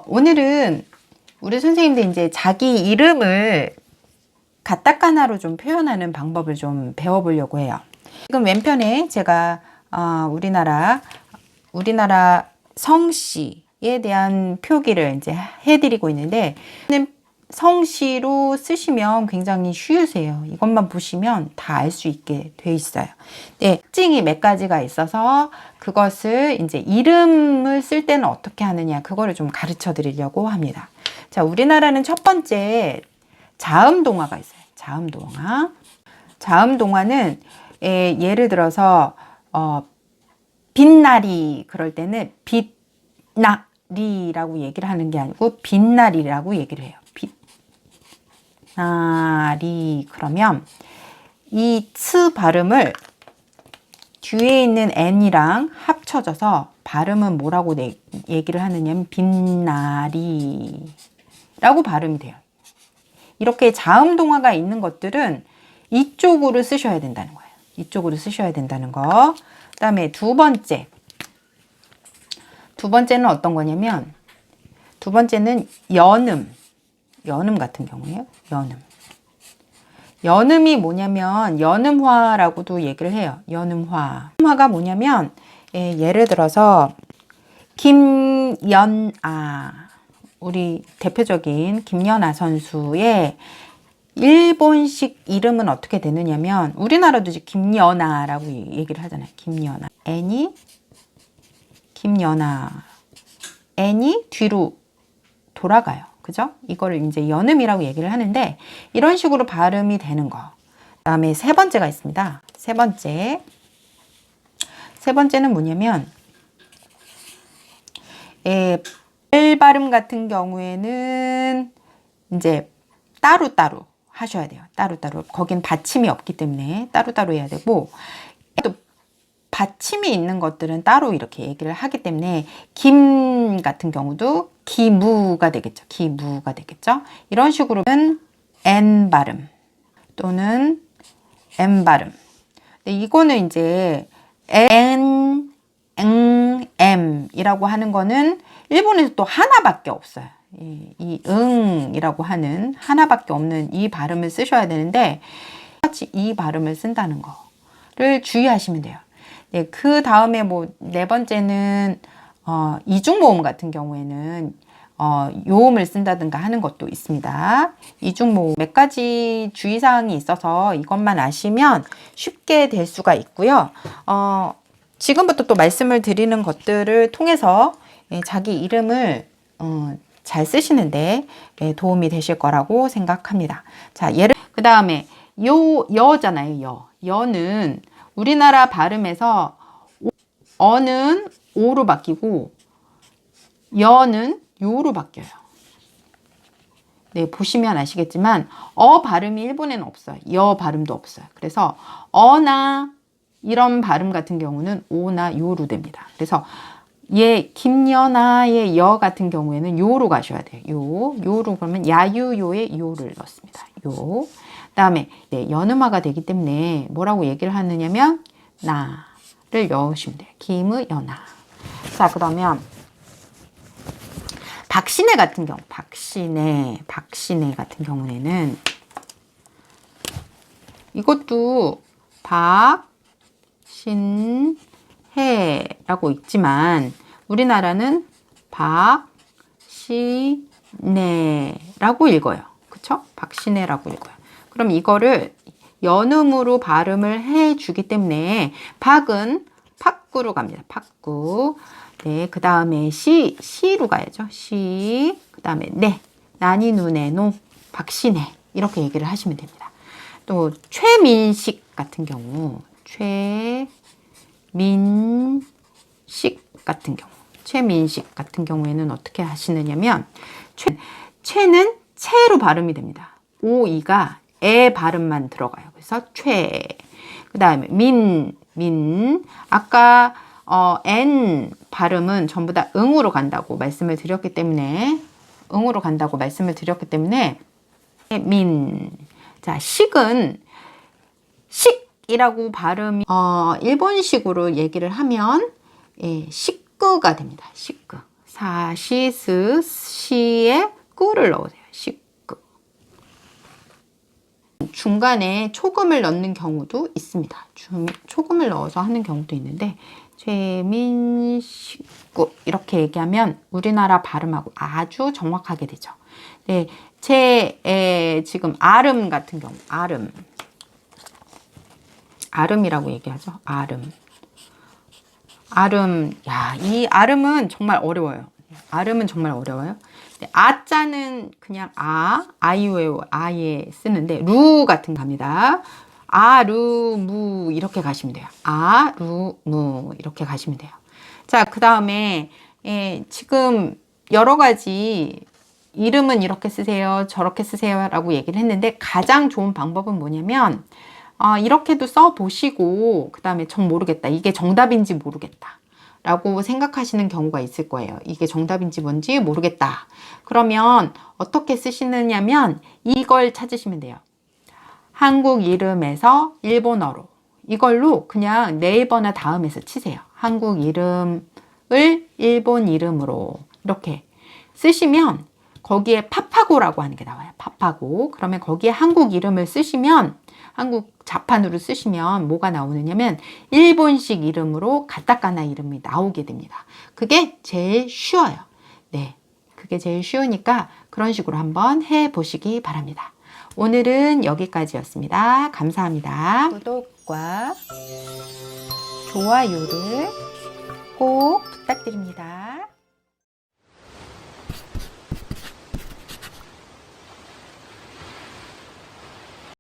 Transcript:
오늘은 우리 선생님들 이제 자기 이름을 가타카나로 좀 표현하는 방법을 좀 배워보려고 해요. 지금 왼편에 제가 우리나라 성씨에 대한 표기를 이제 해드리고 있는데, 성씨로 쓰시면 굉장히 쉬우세요. 이것만 보시면 다 알 수 있게 돼 있어요. 네, 특징이 몇 가지가 있어서 그것을 이제 이름을 쓸 때는 어떻게 하느냐, 그거를 좀 가르쳐 드리려고 합니다. 자, 우리나라는 첫 번째 자음동화가 있어요. 자음동화. 자음동화는 예를 들어서 빛나리 그럴 때는 빛나리라고 얘기를 하는 게 아니고 빛나리라고 얘기를 해요. 빛나리. 그러면 이 츠 발음을 뒤에 있는 n이랑 합쳐져서 발음은 뭐라고 얘기를 하느냐면 빛나리라고 발음이 돼요. 이렇게 자음동화가 있는 것들은 이쪽으로 쓰셔야 된다는 거예요. 이쪽으로 쓰셔야 된다는 거. 그 다음에 두 번째는 어떤 거냐면, 두 번째는 연음 같은 경우에요. 연음이 뭐냐면 연음화라고도 얘기를 해요. 연음화가 뭐냐면, 예를 들어서 김연아, 우리 대표적인 김연아 선수의 일본식 이름은 어떻게 되느냐면, 우리나라도 이제 김연아라고 얘기를 하잖아요. 김연아. 김연아. N이 뒤로 돌아가요. 그죠? 이거를 이제 연음이라고 얘기를 하는데, 이런 식으로 발음이 되는 거. 그 다음에 세 번째가 있습니다. 세 번째는 뭐냐면, 발 발음 같은 경우에는 이제 따로따로 하셔야 돼요. 따로따로. 거긴 받침이 없기 때문에 따로따로 해야 되고, 또 받침이 있는 것들은 따로 이렇게 얘기를 하기 때문에, 김 같은 경우도 기무가 되겠죠. 기무가 되겠죠. 이런 식으로는 N 발음 또는 M 발음. 근데 이거는 이제 N, M 이라고 하는 거는 일본에서 또 하나밖에 없어요. 이 응이라고 하는 하나밖에 없는 이 발음을 쓰셔야 되는데, 같이 이 발음을 쓴다는 거를 주의하시면 돼요. 네, 그 다음에 네 번째는 이중모음 같은 경우에는 요음을 쓴다든가 하는 것도 있습니다. 이중모음 몇 가지 주의사항이 있어서 이것만 아시면 쉽게 될 수가 있고요. 지금부터 또 말씀을 드리는 것들을 통해서 자기 이름을 잘 쓰시는데 도움이 되실 거라고 생각합니다. 자, 그 다음에 여잖아요. 여는 우리나라 발음에서 어는 오로 바뀌고 여는 요로 바뀌어요. 네, 보시면 아시겠지만 발음이 일본에는 없어요. 여 발음도 없어요. 그래서 어나 이런 발음 같은 경우는 오나 요로 됩니다. 그래서 김연아의 여 같은 경우에는 요로 가셔야 돼요. 요로 그러면 야유요의 요를 넣습니다. 요. 그다음에 연음화가 되기 때문에 뭐라고 얘기를 하느냐면 나를 넣으시면 돼요. 김의연아. 자, 그러면 박신혜 같은 경우, 박신혜 같은 경우에는 이것도 박신혜라고 있지만 우리나라는 박신혜라고 읽어요. 그쵸? 박신혜라고 읽어요. 그럼 이거를 연음으로 발음을 해주기 때문에 박은 팍구로 갑니다. 팍구. 네, 그 다음에 시로 가야죠. 시. 그 다음에 나니 눈에 노. 박신혜. 이렇게 얘기를 하시면 됩니다. 또 최민식 같은 경우. 최민식 같은 경우에는 어떻게 하시느냐면, 최는 채로 발음이 됩니다. 오이가 에 발음만 들어가요. 그래서 최. 그 다음에 아까 N 발음은 전부 다 응으로 간다고 말씀을 드렸기 때문에 자, 식은 식이라고 발음이 일본식으로 얘기를 하면 식구가 됩니다. 식구. 사시스 시에 꾸를 넣으세요. 식구. 중간에 초금을 넣는 경우도 있습니다. 초금을 넣어서 하는 경우도 있는데 최민식구 이렇게 얘기하면 우리나라 발음하고 아주 정확하게 되죠. 네, 지금 아름 같은 경우 아름이라고 얘기하죠. 아름. 야, 이 아름은 정말 어려워요. 아름은 정말 어려워요. 아자는 그냥 아이웨오, 아예 쓰는데, 루 같은 갑니다. 루, 무, 이렇게 가시면 돼요. 루, 무, 이렇게 가시면 돼요. 자, 그 다음에, 지금 여러 가지 이름은 이렇게 쓰세요, 저렇게 쓰세요 라고 얘기를 했는데, 가장 좋은 방법은 뭐냐면, 이렇게도 써보시고 그 다음에 정 모르겠다. 이게 정답인지 모르겠다. 라고 생각하시는 경우가 있을 거예요. 이게 정답인지 뭔지 모르겠다. 그러면 어떻게 쓰시느냐면 이걸 찾으시면 돼요. 한국 이름에서 일본어로. 이걸로 그냥 네이버나 다음에서 치세요. 한국 이름을 일본 이름으로 이렇게 쓰시면 거기에 파파고라고 하는 게 나와요. 파파고. 그러면 거기에 한국 이름을 쓰시면 한국 자판으로 쓰시면 뭐가 나오느냐면 일본식 이름으로 가타카나 이름이 나오게 됩니다. 그게 제일 쉬워요. 네, 그게 제일 쉬우니까 그런 식으로 한번 해보시기 바랍니다. 오늘은 여기까지였습니다. 감사합니다. 구독과 좋아요를 꼭 부탁드립니다.